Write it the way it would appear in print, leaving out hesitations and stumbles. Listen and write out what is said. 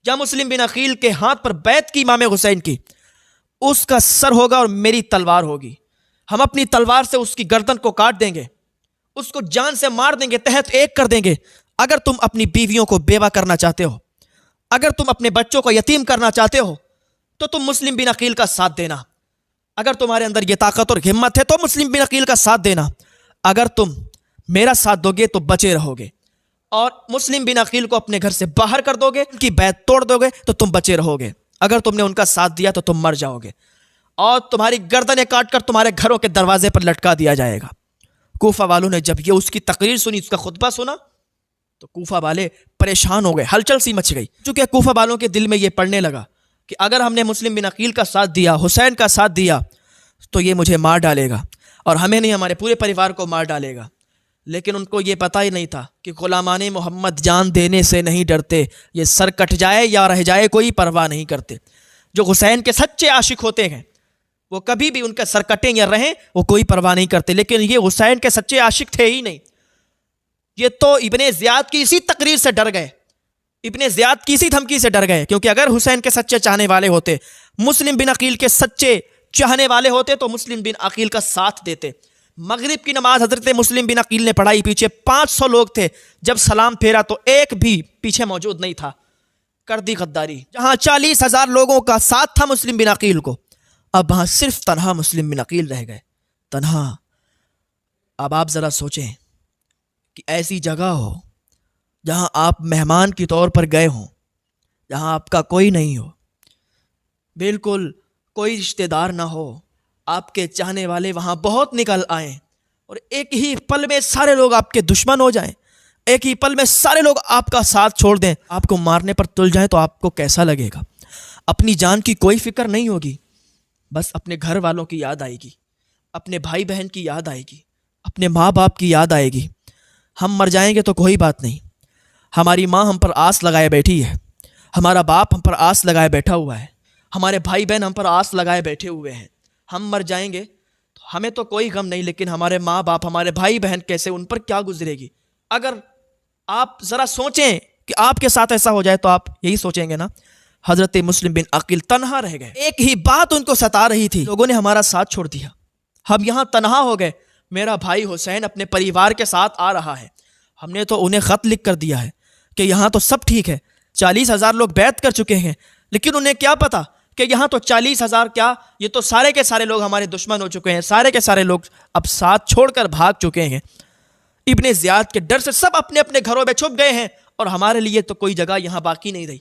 جہاں مسلم بن عقیل کے ہاتھ پر بیعت کی امام حسین کی، اس کا سر ہوگا اور میری تلوار ہوگی. ہم اپنی تلوار سے اس کی گردن کو کاٹ دیں گے، اس کو جان سے مار دیں گے، تحت ایک کر دیں گے. اگر تم اپنی بیویوں کو بیوہ کرنا چاہتے ہو، اگر تم اپنے بچوں کو یتیم کرنا چاہتے ہو تو تم مسلم بن عقیل کا ساتھ دینا. اگر تمہارے اندر یہ طاقت اور ہمت ہے تو مسلم بن عقیل کا ساتھ دینا. اگر تم میرا ساتھ دو گے تو بچے رہو گے، اور مسلم بن عقیل کو اپنے گھر سے باہر کر دو گے، ان کی بیعت توڑ دو گے تو تم بچے رہو گے. اگر تم نے ان کا ساتھ دیا تو تم مر جاؤ گے، اور تمہاری گردنیں کاٹ کر تمہارے گھروں کے دروازے پر لٹکا دیا جائے گا. کوفہ والوں نے جب یہ اس کی تقریر سنی، اس کا خطبہ سنا، تو کوفہ والے پریشان ہو گئے، ہلچل سی مچ گئی. چونکہ کوفہ والوں کے دل میں یہ پڑنے لگا کہ اگر ہم نے مسلم بن عقیل کا ساتھ دیا، حسین کا ساتھ دیا، تو یہ مجھے مار ڈالے گا، اور ہمیں نہیں، ہمارے پورے پریوار کو مار ڈالے گا. لیکن ان کو یہ پتہ ہی نہیں تھا کہ غلامان محمد جان دینے سے نہیں ڈرتے، یہ سر کٹ جائے یا رہ جائے کوئی پرواہ نہیں کرتے. جو حسین کے سچے عاشق ہوتے ہیں وہ کبھی بھی ان کا سر کٹیں یا رہیں وہ کوئی پرواہ نہیں کرتے. لیکن یہ حسین کے سچے عاشق تھے ہی نہیں. یہ تو ابن زیاد کی اسی تقریر سے ڈر گئے، ابن زیاد کی اسی دھمکی سے ڈر گئے. کیونکہ اگر حسین کے سچے چاہنے والے ہوتے، مسلم بن عقیل کے سچے چاہنے والے ہوتے، تو مسلم بن عقیل کا ساتھ دیتے. مغرب کی نماز حضرت مسلم بن عقیل نے پڑھائی، پیچھے 500 لوگ تھے. جب سلام پھیرا تو ایک بھی پیچھے موجود نہیں تھا. کر دی غداری. جہاں 40,000 لوگوں کا ساتھ تھا مسلم بن عقیل کو، اب وہاں صرف تنہا مسلم بن عقیل رہ گئے، تنہا. اب آپ ذرا سوچیں کہ ایسی جگہ ہو جہاں آپ مہمان کے طور پر گئے ہوں، جہاں آپ کا کوئی نہیں ہو، بالکل کوئی رشتہ دار نہ ہو، آپ کے چاہنے والے وہاں بہت نکل آئیں، اور ایک ہی پل میں سارے لوگ آپ کے دشمن ہو جائیں، ایک ہی پل میں سارے لوگ آپ کا ساتھ چھوڑ دیں، آپ کو مارنے پر تل جائیں، تو آپ کو کیسا لگے گا؟ اپنی جان کی کوئی فکر نہیں ہوگی، بس اپنے گھر والوں کی یاد آئے گی، اپنے بھائی بہن کی یاد آئے گی، اپنے ماں باپ کی یاد آئے گی. ہم مر جائیں گے تو کوئی بات نہیں، ہماری ماں ہم پر آس لگائے بیٹھی ہے، ہمارا باپ ہم پر آس لگائے بیٹھا ہوا ہے، ہمارے بھائی بہن ہم پر آس لگائے بیٹھے ہوئے ہیں. ہم مر جائیں گے تو ہمیں تو کوئی غم نہیں، لیکن ہمارے ماں باپ، ہمارے بھائی بہن کیسے، ان پر کیا گزرے گی؟ اگر آپ ذرا سوچیں کہ آپ کے ساتھ ایسا ہو جائے تو آپ یہی سوچیں گے نا. حضرت مسلم بن عقیل تنہا رہ گئے. ایک ہی بات ان کو ستا رہی تھی، لوگوں نے ہمارا ساتھ چھوڑ دیا، ہم یہاں تنہا ہو گئے. میرا بھائی حسین اپنے پریوار کے ساتھ آ رہا ہے، ہم نے تو انہیں خط لکھ کر دیا ہے کہ یہاں تو سب ٹھیک ہے، 40,000 لوگ بیعت کر چکے ہیں، لیکن انہیں کیا پتا کہ یہاں تو 40,000 کیا، یہ تو سارے کے سارے لوگ ہمارے دشمن ہو چکے ہیں، سارے کے سارے لوگ اب ساتھ چھوڑ کر بھاگ چکے ہیں. ابن زیاد کے ڈر سے سب اپنے اپنے گھروں میں چھپ گئے ہیں، اور ہمارے لیے تو کوئی جگہ یہاں باقی نہیں رہی.